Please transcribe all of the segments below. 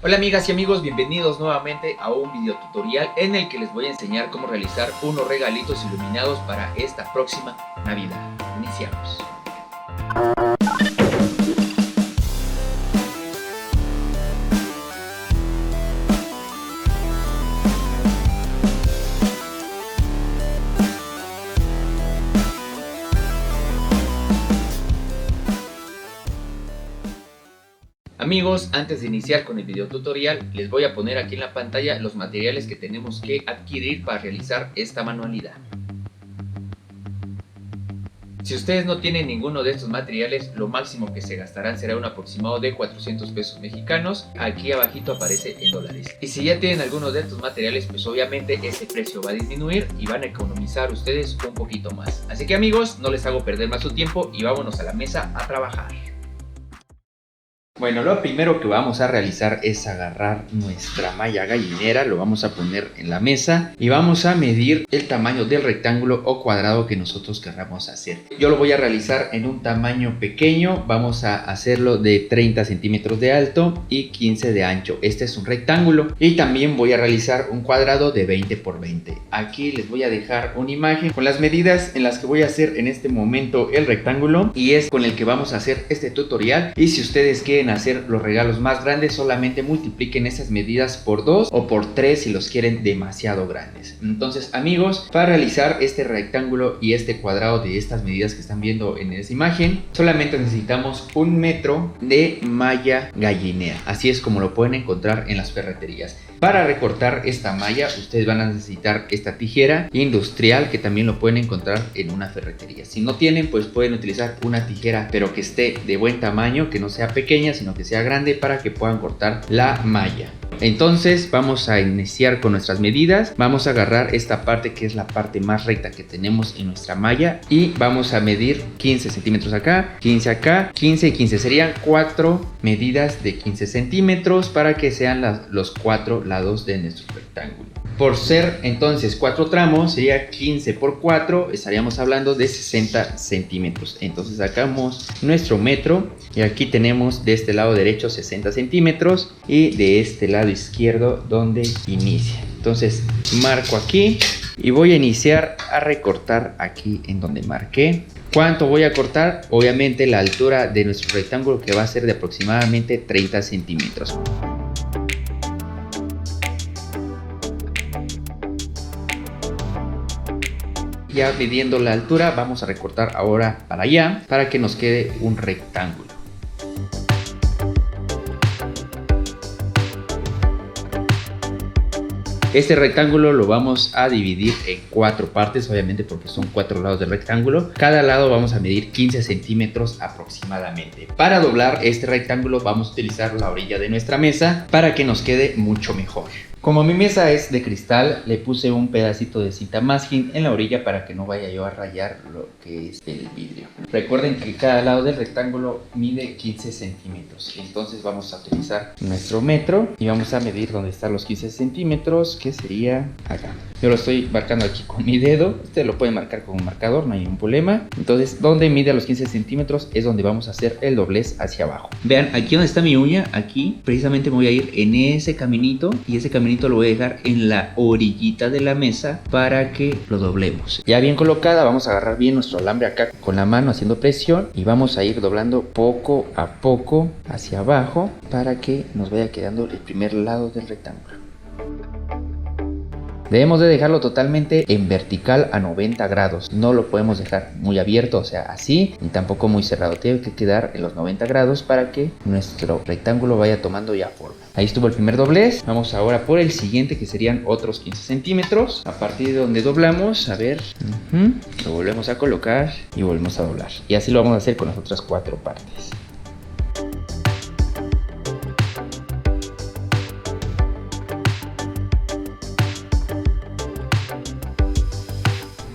Hola amigas y amigos, bienvenidos nuevamente a un video tutorial en el que les voy a enseñar cómo realizar unos regalitos iluminados para esta próxima Navidad. Iniciamos. Amigos, antes de iniciar con el video tutorial, les voy a poner aquí en la pantalla los materiales que tenemos que adquirir para realizar esta manualidad. Si ustedes no tienen ninguno de estos materiales, lo máximo que se gastarán será un aproximado de 400 pesos mexicanos. Aquí abajito aparece en dólares. Y si ya tienen alguno de estos materiales, pues obviamente ese precio va a disminuir y van a economizar ustedes un poquito más. Así que amigos, no les hago perder más su tiempo y vámonos a la mesa a trabajar. Bueno, lo primero que vamos a realizar es agarrar nuestra malla gallinera, lo vamos a poner en la mesa y vamos a medir el tamaño del rectángulo o cuadrado que nosotros queramos hacer. Yo lo voy a realizar en un tamaño pequeño, vamos a hacerlo de 30 centímetros de alto y 15 de ancho. Este es un rectángulo y también voy a realizar un cuadrado de 20 por 20. Aquí les voy a dejar una imagen con las medidas en las que voy a hacer en este momento el rectángulo y es con el que vamos a hacer este tutorial. Y si ustedes quieren hacer los regalos más grandes, solamente multipliquen esas medidas por 2 o por 3 si los quieren demasiado grandes. Entonces amigos, para realizar este rectángulo y este cuadrado de estas medidas que están viendo en esa imagen, solamente necesitamos 1 metro de malla gallinera. Así es como lo pueden encontrar en las ferreterías. Para recortar esta malla ustedes van a necesitar esta tijera industrial, que también lo pueden encontrar en una ferretería. Si no tienen, pues pueden utilizar una tijera pero que esté de buen tamaño, que no sea pequeña sino que sea grande, para que puedan cortar la malla. Entonces vamos a iniciar con nuestras medidas. Vamos a agarrar esta parte que es la parte más recta que tenemos en nuestra malla y vamos a medir 15 centímetros acá, 15 acá, 15 y 15. Serían 4 medidas de 15 centímetros para que sean los 4 lados de nuestro rectángulo. Por ser entonces 4 tramos, sería 15 por 4, estaríamos hablando de 60 centímetros. Entonces sacamos nuestro metro y aquí tenemos de este lado derecho 60 centímetros y de este lado izquierdo donde inicia. Entonces marco aquí y voy a iniciar a recortar aquí en donde marqué. ¿Cuánto voy a cortar? Obviamente la altura de nuestro rectángulo, que va a ser de aproximadamente 30 centímetros. Ya midiendo la altura, vamos a recortar ahora para allá para que nos quede un rectángulo. Este rectángulo lo vamos a dividir en 4 partes, obviamente porque son 4 lados del rectángulo. Cada lado vamos a medir 15 centímetros aproximadamente. Para doblar este rectángulo vamos a utilizar la orilla de nuestra mesa para que nos quede mucho mejor. Como mi mesa es de cristal, le puse un pedacito de cinta masking en la orilla para que no vaya yo a rayar lo que es el vidrio. Recuerden que cada lado del rectángulo mide 15 centímetros. Entonces vamos a utilizar nuestro metro y vamos a medir donde están los 15 centímetros, que sería acá. Yo lo estoy marcando aquí con mi dedo. Usted lo puede marcar con un marcador, no hay ningún problema. Entonces, donde mide los 15 centímetros es donde vamos a hacer el doblez hacia abajo. Vean, aquí donde está mi uña, aquí precisamente me voy a ir en ese caminito y ese caminito lo voy a dejar en la orillita de la mesa para que lo doblemos. Ya bien colocada, vamos a agarrar bien nuestro alambre acá con la mano haciendo presión y vamos a ir doblando poco a poco hacia abajo para que nos vaya quedando el primer lado del rectángulo. Debemos de dejarlo totalmente en vertical a 90 grados. No lo podemos dejar muy abierto, o sea, así, ni tampoco muy cerrado. Tiene que quedar en los 90 grados para que nuestro rectángulo vaya tomando ya forma. Ahí estuvo el primer doblez. Vamos ahora por el siguiente, que serían otros 15 centímetros. A partir de donde doblamos, a ver, lo volvemos a colocar y volvemos a doblar. Y así lo vamos a hacer con las otras 4 partes.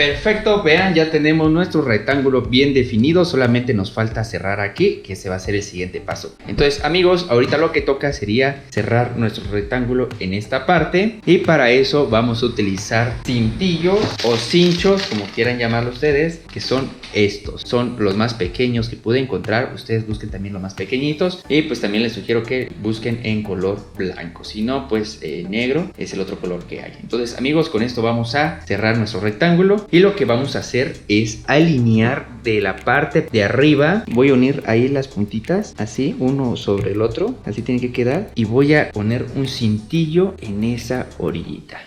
Perfecto, vean, ya tenemos nuestro rectángulo bien definido, solamente nos falta cerrar aquí, que ese va a ser el siguiente paso. Entonces, amigos, ahorita lo que toca sería cerrar nuestro rectángulo en esta parte, y para eso vamos a utilizar cintillos o cinchos, como quieran llamarlo ustedes, que son estos. Son los más pequeños que pude encontrar. Ustedes busquen también los más pequeñitos, y pues también les sugiero que busquen en color blanco, si no, pues negro es el otro color que hay. Entonces, amigos, con esto vamos a cerrar nuestro rectángulo. Y lo que vamos a hacer es alinear de la parte de arriba. Voy a unir ahí las puntitas, así, uno sobre el otro. Así tiene que quedar. Y voy a poner un cintillo en esa orillita.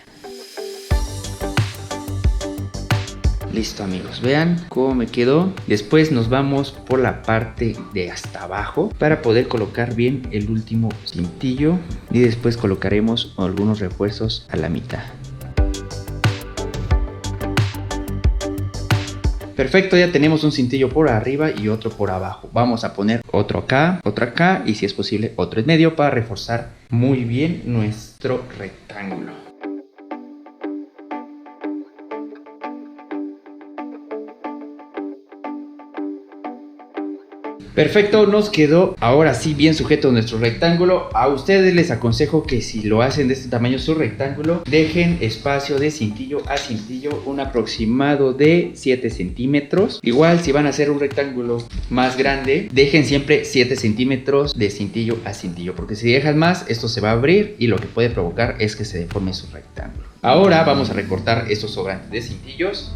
Listo, amigos, vean cómo me quedó. Después nos vamos por la parte de hasta abajo para poder colocar bien el último cintillo. Y después colocaremos algunos refuerzos a la mitad. Perfecto, ya tenemos un cintillo por arriba y otro por abajo. Vamos a poner otro acá y si es posible otro en medio para reforzar muy bien nuestro rectángulo. Perfecto, nos quedó ahora sí bien sujeto nuestro rectángulo. A ustedes les aconsejo que si lo hacen de este tamaño su rectángulo, dejen espacio de cintillo a cintillo, un aproximado de 7 centímetros. Igual si van a hacer un rectángulo más grande, dejen siempre 7 centímetros de cintillo a cintillo, porque si dejan más, esto se va a abrir y lo que puede provocar es que se deforme su rectángulo. Ahora vamos a recortar estos sobrantes de cintillos.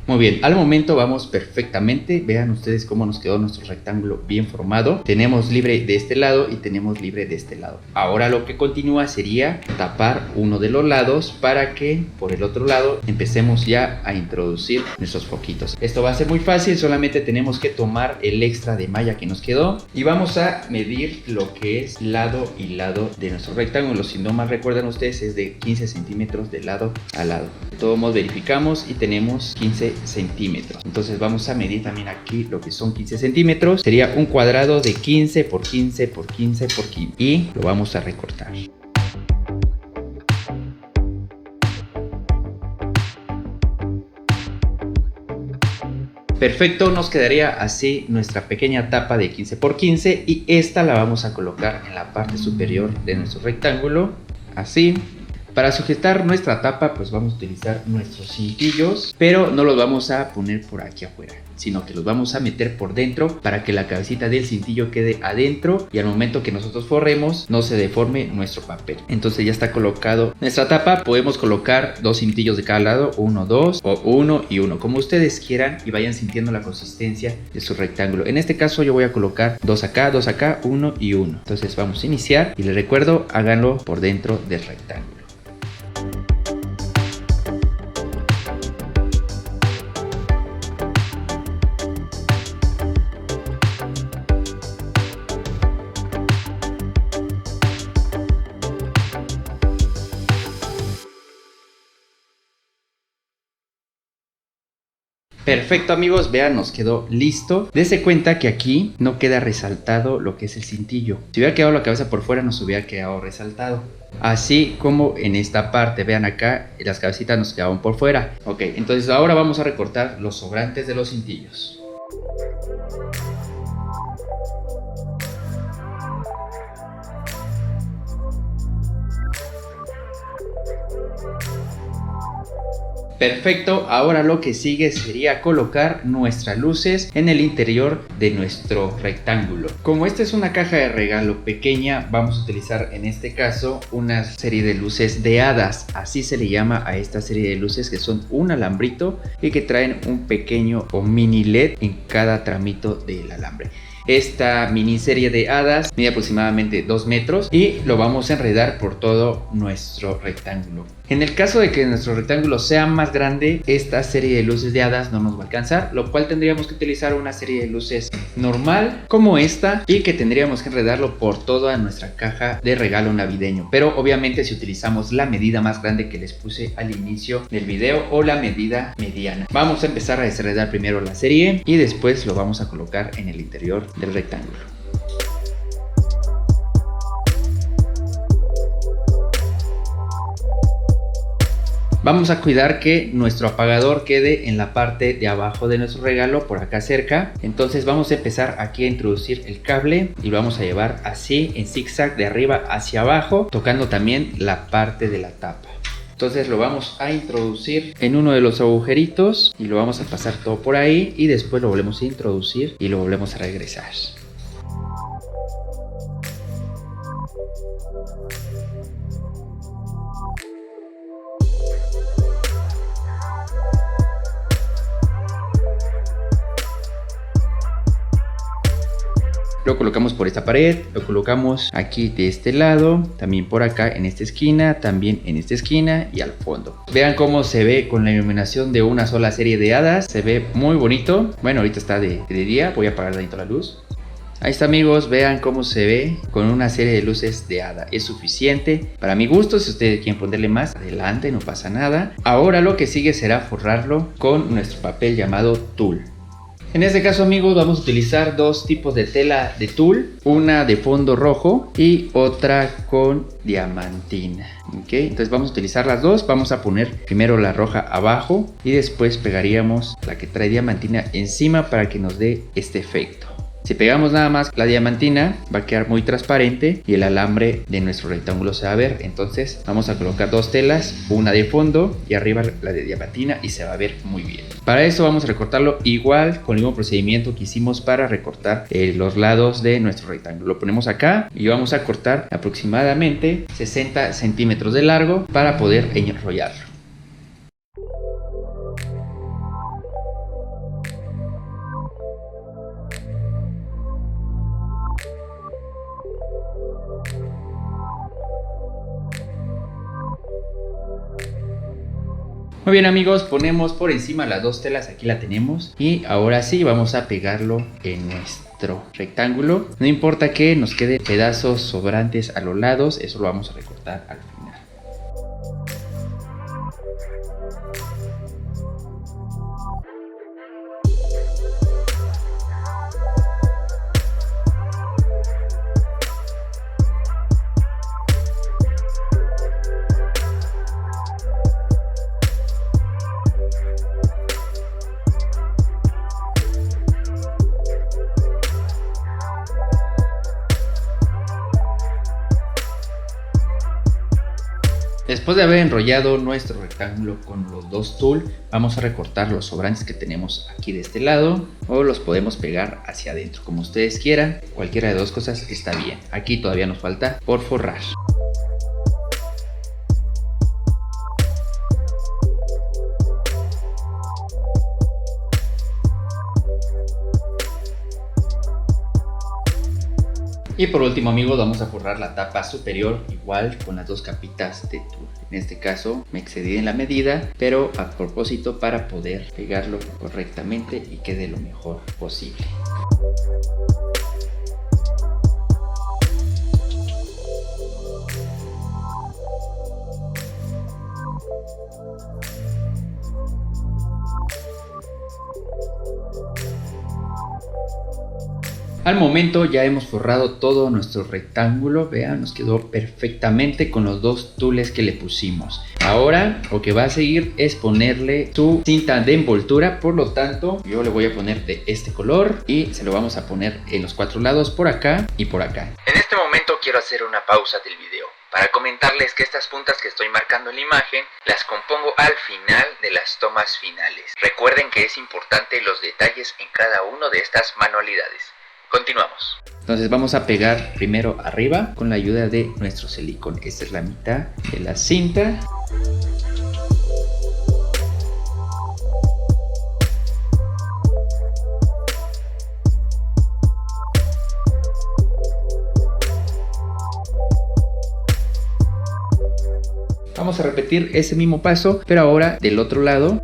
Muy bien, al momento vamos perfectamente. Vean ustedes cómo nos quedó nuestro rectángulo bien formado. Tenemos libre de este lado y tenemos libre de este lado. Ahora lo que continúa sería tapar uno de los lados para que por el otro lado empecemos ya a introducir nuestros foquitos. Esto va a ser muy fácil, solamente tenemos que tomar el extra de malla que nos quedó y vamos a medir lo que es lado y lado de nuestro rectángulo. Si no mal recuerdan ustedes, es de 15 centímetros de lado a lado. De todos modos verificamos y tenemos 15 centímetros. Entonces vamos a medir también aquí lo que son 15 centímetros. Sería un cuadrado de 15 por 15 por 15 por 15 y lo vamos a recortar. Perfecto, nos quedaría así nuestra pequeña tapa de 15 por 15 y esta la vamos a colocar en la parte superior de nuestro rectángulo, así. Para sujetar nuestra tapa pues vamos a utilizar nuestros cintillos, pero no los vamos a poner por aquí afuera, sino que los vamos a meter por dentro para que la cabecita del cintillo quede adentro y al momento que nosotros forremos no se deforme nuestro papel. Entonces ya está colocado nuestra tapa. Podemos colocar 2 cintillos de cada lado, 1, 2 o 1 y 1, como ustedes quieran y vayan sintiendo la consistencia de su rectángulo. En este caso yo voy a colocar 2 acá, 1 y 1. Entonces vamos a iniciar y les recuerdo, háganlo por dentro del rectángulo. Perfecto, amigos, vean, nos quedó listo. Dese cuenta que aquí no queda resaltado lo que es el cintillo. Si hubiera quedado la cabeza por fuera nos hubiera quedado resaltado. Así como en esta parte, vean acá, las cabecitas nos quedaban por fuera. Ok, entonces ahora vamos a recortar los sobrantes de los cintillos. Perfecto, ahora lo que sigue sería colocar nuestras luces en el interior de nuestro rectángulo. Como esta es una caja de regalo pequeña, vamos a utilizar en este caso una serie de luces de hadas. Así se le llama a esta serie de luces, que son un alambrito y que traen un pequeño o mini LED en cada tramito del alambre. Esta mini serie de hadas mide aproximadamente 2 metros y lo vamos a enredar por todo nuestro rectángulo. En el caso de que nuestro rectángulo sea más grande, esta serie de luces de hadas no nos va a alcanzar, lo cual tendríamos que utilizar una serie de luces normal como esta y que tendríamos que enredarlo por toda nuestra caja de regalo navideño. Pero obviamente si utilizamos la medida más grande que les puse al inicio del video o la medida mediana. Vamos a empezar a desenredar primero la serie y después lo vamos a colocar en el interior del rectángulo. Vamos a cuidar que nuestro apagador quede en la parte de abajo de nuestro regalo, por acá cerca. Entonces vamos a empezar aquí a introducir el cable y lo vamos a llevar así en zigzag de arriba hacia abajo, tocando también la parte de la tapa. Entonces lo vamos a introducir en uno de los agujeritos y lo vamos a pasar todo por ahí, y después lo volvemos a introducir y lo volvemos a regresar. Lo colocamos por esta pared, lo colocamos aquí de este lado, también por acá en esta esquina, también en esta esquina y al fondo. Vean cómo se ve con la iluminación de una sola serie de hadas, se ve muy bonito. Bueno, ahorita está de día, voy a apagar tantito la luz. Ahí está, amigos, vean cómo se ve con una serie de luces de hada. Es suficiente para mi gusto. Si ustedes quieren ponerle más, adelante, no pasa nada. Ahora lo que sigue será forrarlo con nuestro papel llamado tul. En este caso, amigos, vamos a utilizar dos tipos de tela de tul, una de fondo rojo y otra con diamantina. ¿Ok? Entonces vamos a utilizar las dos. Vamos a poner primero la roja abajo y después pegaríamos la que trae diamantina encima para que nos dé este efecto. Si pegamos nada más la diamantina, va a quedar muy transparente y el alambre de nuestro rectángulo se va a ver. Entonces vamos a colocar dos telas, una de fondo y arriba la de diamantina, y se va a ver muy bien. Para eso vamos a recortarlo igual, con el mismo procedimiento que hicimos para recortar los lados de nuestro rectángulo. Lo ponemos acá y vamos a cortar aproximadamente 60 centímetros de largo para poder enrollarlo. Muy bien, amigos, ponemos por encima las dos telas, aquí la tenemos, y ahora sí vamos a pegarlo en nuestro rectángulo. No importa que nos queden pedazos sobrantes a los lados, eso lo vamos a recortar al final. Después de haber enrollado nuestro rectángulo con los dos tul, vamos a recortar los sobrantes que tenemos aquí de este lado, o los podemos pegar hacia adentro, como ustedes quieran. Cualquiera de dos cosas está bien. Aquí todavía nos falta por forrar. Y por último, amigos, vamos a forrar la tapa superior igual con las dos capitas de tul. En este caso me excedí en la medida, pero a propósito para poder pegarlo correctamente y quede lo mejor posible. Al momento ya hemos forrado todo nuestro rectángulo. Vean, nos quedó perfectamente con los dos tules que le pusimos. Ahora lo que va a seguir es ponerle su cinta de envoltura. Por lo tanto, yo le voy a poner de este color y se lo vamos a poner en los cuatro lados, por acá y por acá. En este momento quiero hacer una pausa del video para comentarles que estas puntas que estoy marcando en la imagen las compongo al final de las tomas finales. Recuerden que es importante los detalles en cada una de estas manualidades. Continuamos. Entonces vamos a pegar primero arriba con la ayuda de nuestro silicón. Esta es la mitad de la cinta. Vamos a repetir ese mismo paso, pero ahora del otro lado.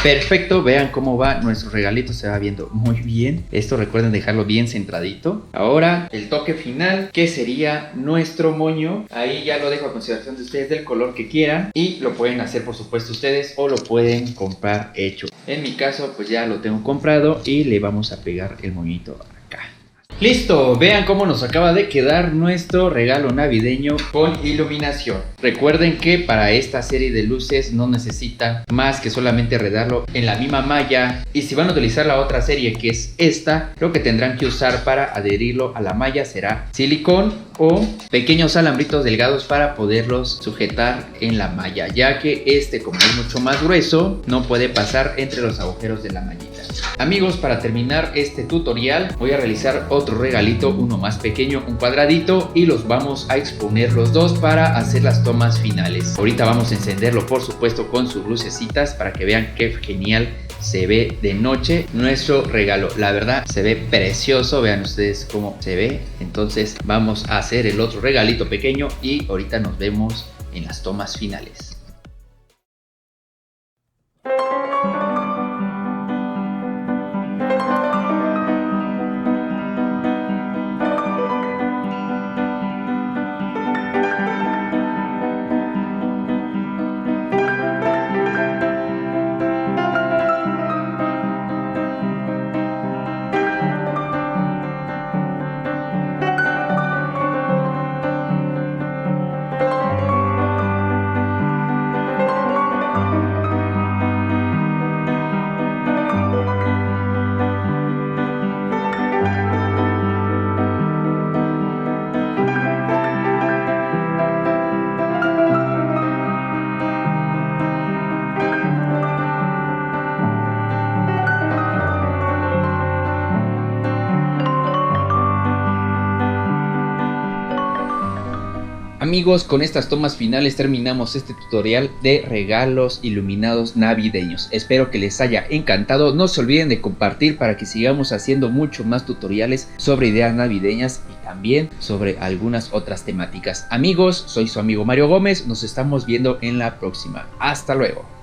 Perfecto, vean cómo va nuestro regalito, se va viendo muy bien. Esto recuerden dejarlo bien centradito. Ahora el toque final, que sería nuestro moño. Ahí ya lo dejo a consideración de ustedes del color que quieran. Y lo pueden hacer por supuesto ustedes o lo pueden comprar hecho. En mi caso pues ya lo tengo comprado y le vamos a pegar el moñito acá. Listo, vean cómo nos acaba de quedar nuestro regalo navideño con iluminación. Recuerden que para esta serie de luces no necesitan más que solamente enredarlo en la misma malla. Y si van a utilizar la otra serie, que es esta, lo que tendrán que usar para adherirlo a la malla será silicón o pequeños alambritos delgados para poderlos sujetar en la malla, ya que este, como es mucho más grueso, no puede pasar entre los agujeros de la mallita. Amigos, para terminar este tutorial voy a realizar otro regalito, uno más pequeño, un cuadradito, y los vamos a exponer los dos para hacer las tomas finales. Ahorita vamos a encenderlo por supuesto con sus lucecitas para que vean qué genial se ve de noche nuestro regalo. La verdad se ve precioso, vean ustedes cómo se ve. Entonces vamos a hacer el otro regalito pequeño y ahorita nos vemos en las tomas finales. Amigos, con estas tomas finales terminamos este tutorial de regalos iluminados navideños. Espero que les haya encantado. No se olviden de compartir para que sigamos haciendo mucho más tutoriales sobre ideas navideñas y también sobre algunas otras temáticas. Amigos, soy su amigo Mario Gómez. Nos estamos viendo en la próxima. Hasta luego.